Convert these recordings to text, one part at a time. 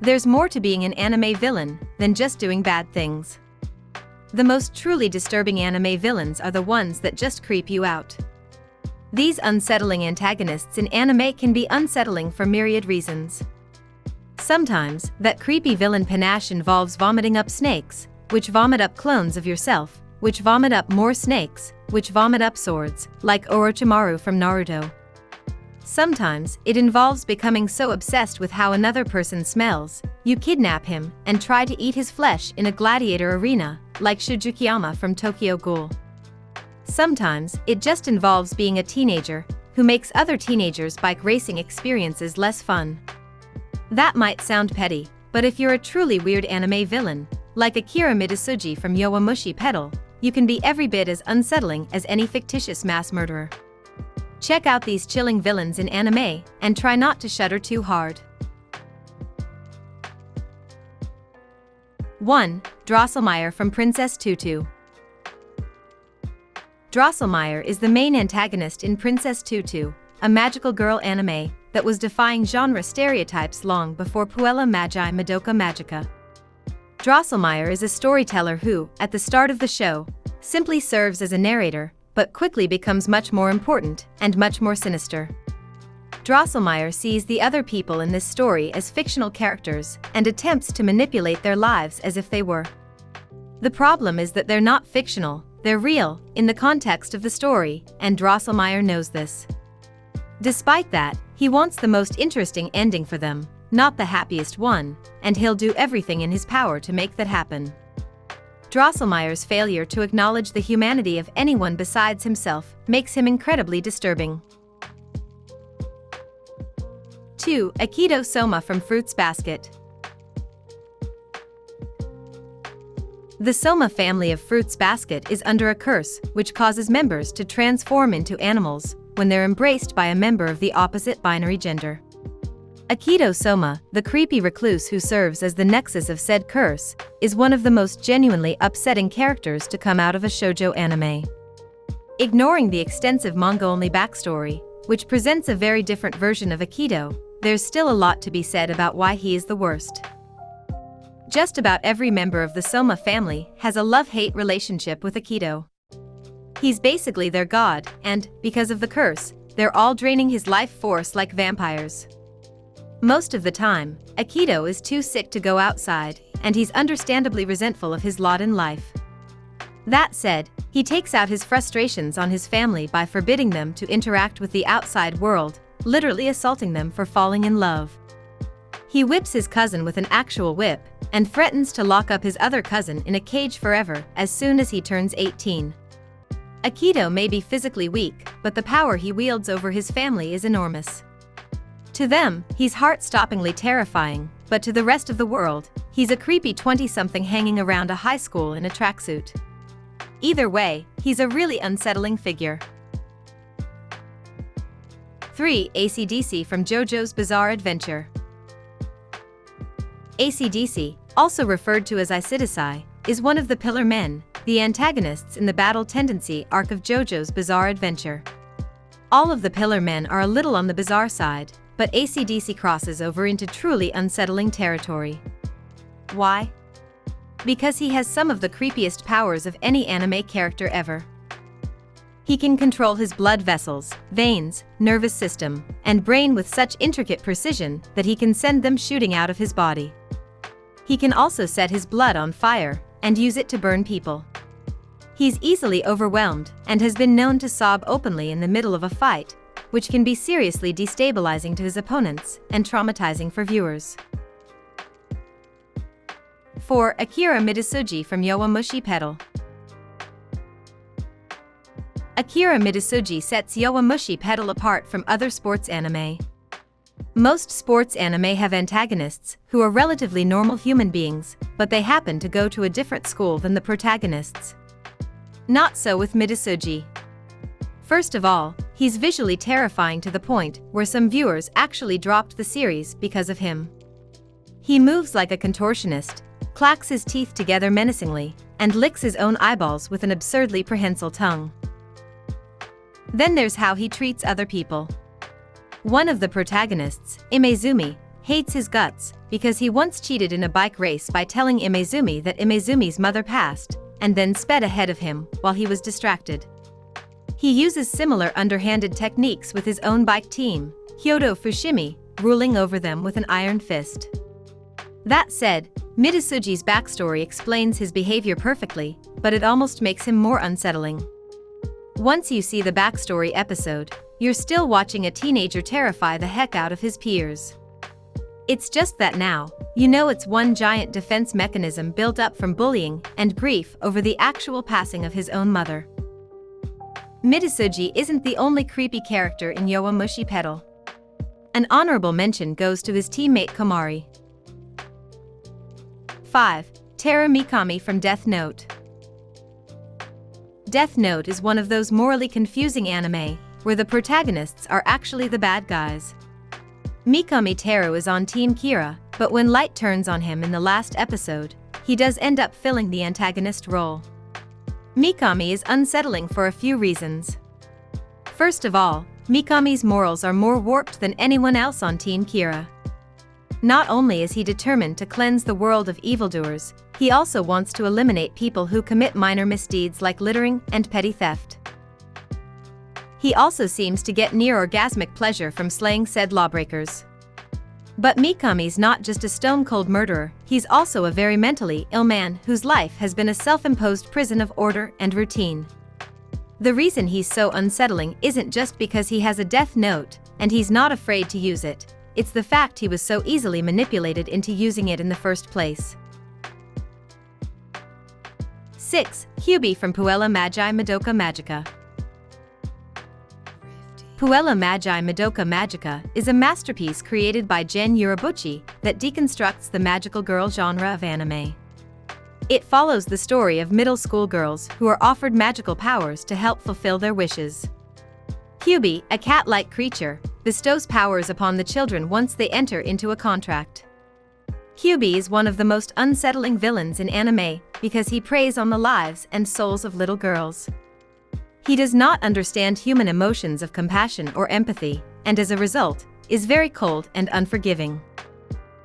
There's more to being an anime villain than just doing bad things. The most truly disturbing anime villains are the ones that just creep you out. These unsettling antagonists in anime can be unsettling for myriad reasons. Sometimes, that creepy villain panache involves vomiting up snakes, which vomit up clones of yourself, which vomit up more snakes, which vomit up swords, like Orochimaru from Naruto. Sometimes, it involves becoming so obsessed with how another person smells, you kidnap him and try to eat his flesh in a gladiator arena, like Shujukiyama from Tokyo Ghoul. Sometimes, it just involves being a teenager who makes other teenagers' bike racing experiences less fun. That might sound petty, but if you're a truly weird anime villain, like Akira Midousuji from Yowamushi Pedal, you can be every bit as unsettling as any fictitious mass murderer. Check out these chilling villains in anime, and try not to shudder too hard. 1. Drosselmeyer from Princess Tutu. Drosselmeyer is the main antagonist in Princess Tutu, a magical girl anime that was defying genre stereotypes long before Puella Magi Madoka Magica. Drosselmeyer is a storyteller who, at the start of the show, simply serves as a narrator, but quickly becomes much more important and much more sinister. Drosselmeyer sees the other people in this story as fictional characters and attempts to manipulate their lives as if they were. The problem is that they're not fictional, they're real, in the context of the story, and Drosselmeyer knows this. Despite that, he wants the most interesting ending for them, not the happiest one, and he'll do everything in his power to make that happen. Drosselmeyer's failure to acknowledge the humanity of anyone besides himself makes him incredibly disturbing. 2. Akito Sohma from Fruits Basket. The Sohma family of Fruits Basket is under a curse which causes members to transform into animals when they're embraced by a member of the opposite binary gender. Akito Sohma, the creepy recluse who serves as the nexus of said curse, is one of the most genuinely upsetting characters to come out of a shoujo anime. Ignoring the extensive manga-only backstory, which presents a very different version of Akito, there's still a lot to be said about why he is the worst. Just about every member of the Sohma family has a love-hate relationship with Akito. He's basically their god, and, because of the curse, they're all draining his life force like vampires. Most of the time, Akito is too sick to go outside, and he's understandably resentful of his lot in life. That said, he takes out his frustrations on his family by forbidding them to interact with the outside world, literally assaulting them for falling in love. He whips his cousin with an actual whip, and threatens to lock up his other cousin in a cage forever as soon as he turns 18. Akito may be physically weak, but the power he wields over his family is enormous. To them, he's heart-stoppingly terrifying, but to the rest of the world, he's a creepy 20-something hanging around a high school in a tracksuit. Either way, he's a really unsettling figure. 3. ACDC from JoJo's Bizarre Adventure. ACDC, also referred to as ACDC, is one of the Pillar Men, the antagonists in the Battle Tendency arc of JoJo's Bizarre Adventure. All of the Pillar Men are a little on the bizarre side, but ACDC crosses over into truly unsettling territory. Why? Because he has some of the creepiest powers of any anime character ever. He can control his blood vessels, veins, nervous system, and brain with such intricate precision that he can send them shooting out of his body. He can also set his blood on fire and use it to burn people. He's easily overwhelmed and has been known to sob openly in the middle of a fight, which can be seriously destabilizing to his opponents and traumatizing for viewers. 4. Akira Midousuji from Yowamushi Pedal. Akira Midousuji sets Yowamushi Pedal apart from other sports anime. Most sports anime have antagonists who are relatively normal human beings, but they happen to go to a different school than the protagonists. Not so with Midousuji. First of all, he's visually terrifying to the point where some viewers actually dropped the series because of him. He moves like a contortionist, clacks his teeth together menacingly, and licks his own eyeballs with an absurdly prehensile tongue. Then there's how he treats other people. One of the protagonists, Imezumi, hates his guts, because he once cheated in a bike race by telling Imezumi that Imezumi's mother passed, and then sped ahead of him while he was distracted. He uses similar underhanded techniques with his own bike team, Kyoto Fushimi, ruling over them with an iron fist. That said, Midousuji's backstory explains his behavior perfectly, but it almost makes him more unsettling. Once you see the backstory episode, you're still watching a teenager terrify the heck out of his peers. It's just that now, you know it's one giant defense mechanism built up from bullying and grief over the actual passing of his own mother. Midousuji isn't the only creepy character in Yowamushi Pedal. An honorable mention goes to his teammate Komari. 5. Teru Mikami from Death Note. Death Note is one of those morally confusing anime, where the protagonists are actually the bad guys. Mikami Teru is on Team Kira, but when light turns on him in the last episode, he does end up filling the antagonist role. Mikami is unsettling for a few reasons. First of all, Mikami's morals are more warped than anyone else on Team Kira. Not only is he determined to cleanse the world of evildoers, he also wants to eliminate people who commit minor misdeeds like littering and petty theft. He also seems to get near orgasmic pleasure from slaying said lawbreakers. But Mikami's not just a stone-cold murderer, he's also a very mentally ill man whose life has been a self-imposed prison of order and routine. The reason he's so unsettling isn't just because he has a death note, and he's not afraid to use it, it's the fact he was so easily manipulated into using it in the first place. 6. Kyubey from Puella Magi Madoka Magica. Puella Magi Madoka Magica is a masterpiece created by Gen Urobuchi that deconstructs the magical girl genre of anime. It follows the story of middle school girls who are offered magical powers to help fulfill their wishes. Kyubey, a cat-like creature, bestows powers upon the children once they enter into a contract. Kyubey is one of the most unsettling villains in anime because he preys on the lives and souls of little girls. He does not understand human emotions of compassion or empathy, and as a result, is very cold and unforgiving.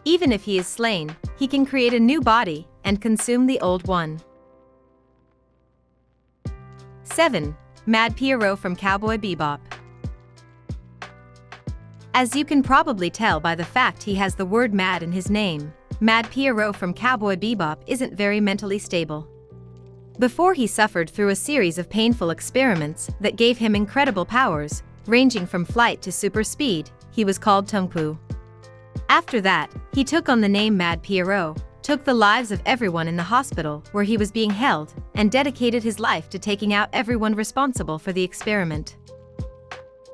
Even if he is slain, he can create a new body and consume the old one. 7. Mad Pierrot from Cowboy Bebop. As you can probably tell by the fact he has the word mad in his name, Mad Pierrot from Cowboy Bebop isn't very mentally stable. Before he suffered through a series of painful experiments that gave him incredible powers, ranging from flight to super speed, he was called Tungpu. After that, he took on the name Mad Pierrot, took the lives of everyone in the hospital where he was being held, and dedicated his life to taking out everyone responsible for the experiment.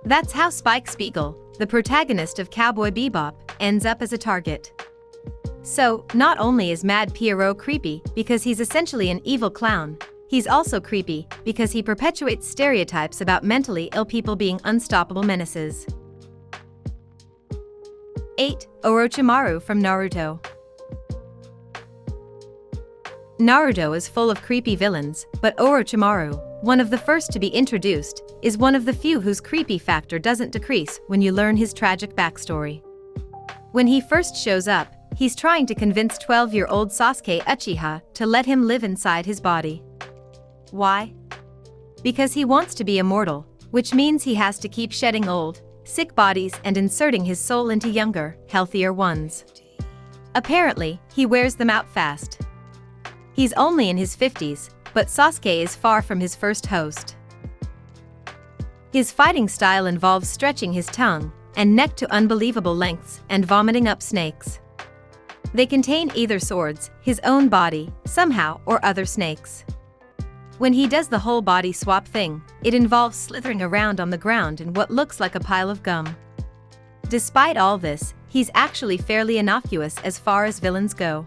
That's how Spike Spiegel, the protagonist of Cowboy Bebop, ends up as a target. So, not only is Mad Pierrot creepy because he's essentially an evil clown, he's also creepy because he perpetuates stereotypes about mentally ill people being unstoppable menaces. 8. Orochimaru from Naruto. Naruto is full of creepy villains, but Orochimaru, one of the first to be introduced, is one of the few whose creepy factor doesn't decrease when you learn his tragic backstory. When he first shows up, he's trying to convince 12-year-old Sasuke Uchiha to let him live inside his body. Why? Because he wants to be immortal, which means he has to keep shedding old, sick bodies and inserting his soul into younger, healthier ones. Apparently, he wears them out fast. He's only in his 50s, but Sasuke is far from his first host. His fighting style involves stretching his tongue and neck to unbelievable lengths and vomiting up snakes. They contain either swords, his own body, somehow, or other snakes. When he does the whole body swap thing, it involves slithering around on the ground in what looks like a pile of gum. Despite all this, he's actually fairly innocuous as far as villains go.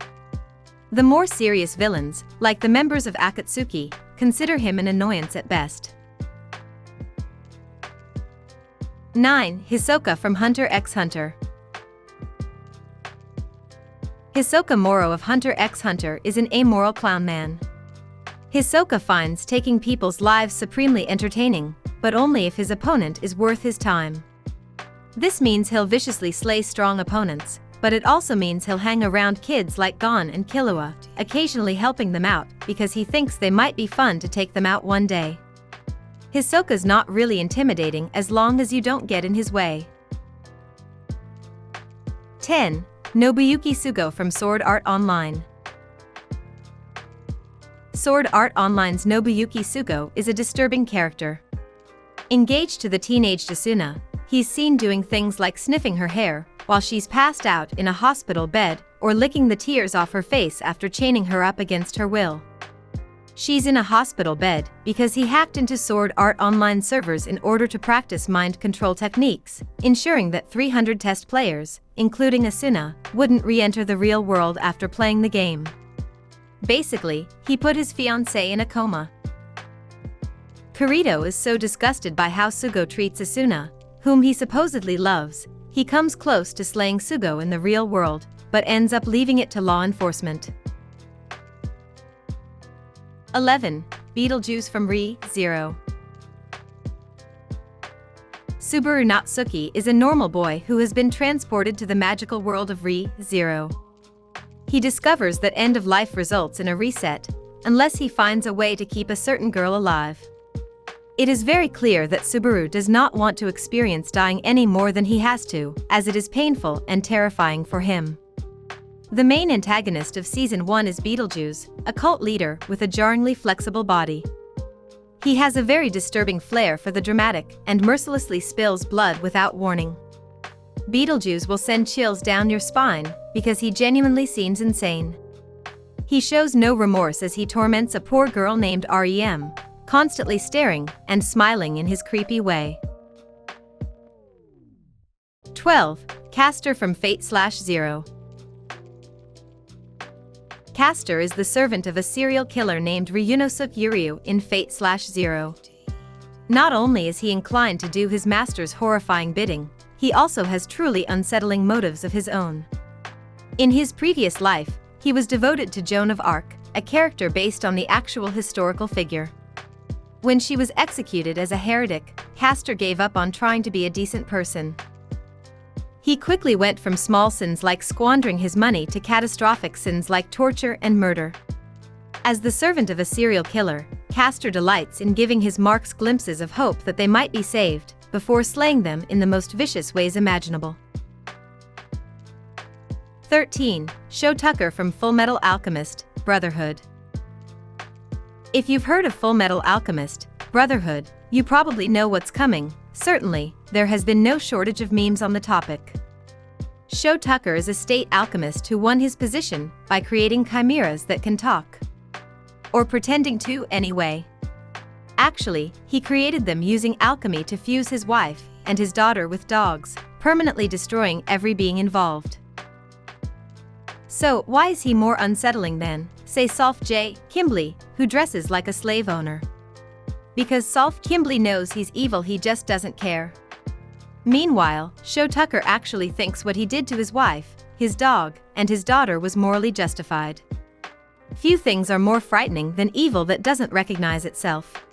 The more serious villains, like the members of Akatsuki, consider him an annoyance at best. 9. Hisoka from Hunter x Hunter. Hisoka Moro of Hunter x Hunter is an amoral clown man. Hisoka finds taking people's lives supremely entertaining, but only if his opponent is worth his time. This means he'll viciously slay strong opponents, but it also means he'll hang around kids like Gon and Killua, occasionally helping them out because he thinks they might be fun to take them out one day. Hisoka's not really intimidating as long as you don't get in his way. 10. Nobuyuki Sugo from Sword Art Online. Sword Art Online's Nobuyuki Sugo is a disturbing character. Engaged to the teenage Asuna, he's seen doing things like sniffing her hair while she's passed out in a hospital bed or licking the tears off her face after chaining her up against her will. She's in a hospital bed because he hacked into Sword Art Online servers in order to practice mind control techniques, ensuring that 300 test players, including Asuna, wouldn't re-enter the real world after playing the game. Basically, he put his fiancée in a coma. Kirito is so disgusted by how Sugo treats Asuna, whom he supposedly loves, he comes close to slaying Sugo in the real world, but ends up leaving it to law enforcement. 11. Betelgeuse from Re:0. Subaru Natsuki is a normal boy who has been transported to the magical world of Re:0. He discovers that end-of-life results in a reset, unless he finds a way to keep a certain girl alive. It is very clear that Subaru does not want to experience dying any more than he has to, as it is painful and terrifying for him. The main antagonist of Season 1 is Betelgeuse, a cult leader with a jarringly flexible body. He has a very disturbing flair for the dramatic and mercilessly spills blood without warning. Betelgeuse will send chills down your spine because he genuinely seems insane. He shows no remorse as he torments a poor girl named Rem, constantly staring and smiling in his creepy way. 12. Castor from Fate/Zero. Castor is the servant of a serial killer named Ryunosuke Yuryu in Fate/Zero. Not only is he inclined to do his master's horrifying bidding, he also has truly unsettling motives of his own. In his previous life, he was devoted to Joan of Arc, a character based on the actual historical figure. When she was executed as a heretic, Castor gave up on trying to be a decent person. He quickly went from small sins like squandering his money to catastrophic sins like torture and murder. As the servant of a serial killer, Castor delights in giving his marks glimpses of hope that they might be saved, before slaying them in the most vicious ways imaginable. 13. Shou Tucker from Fullmetal Alchemist, Brotherhood. If you've heard of Fullmetal Alchemist, Brotherhood, you probably know what's coming. Certainly, there has been no shortage of memes on the topic. Shou Tucker is a state alchemist who won his position by creating chimeras that can talk. Or pretending to, anyway. Actually, he created them using alchemy to fuse his wife and his daughter with dogs, permanently destroying every being involved. So, why is he more unsettling than, say, Solf J. Kimbley, who dresses like a slave owner? Because Solf Kimbley knows he's evil, he just doesn't care. Meanwhile, Shou Tucker actually thinks what he did to his wife, his dog, and his daughter was morally justified. Few things are more frightening than evil that doesn't recognize itself.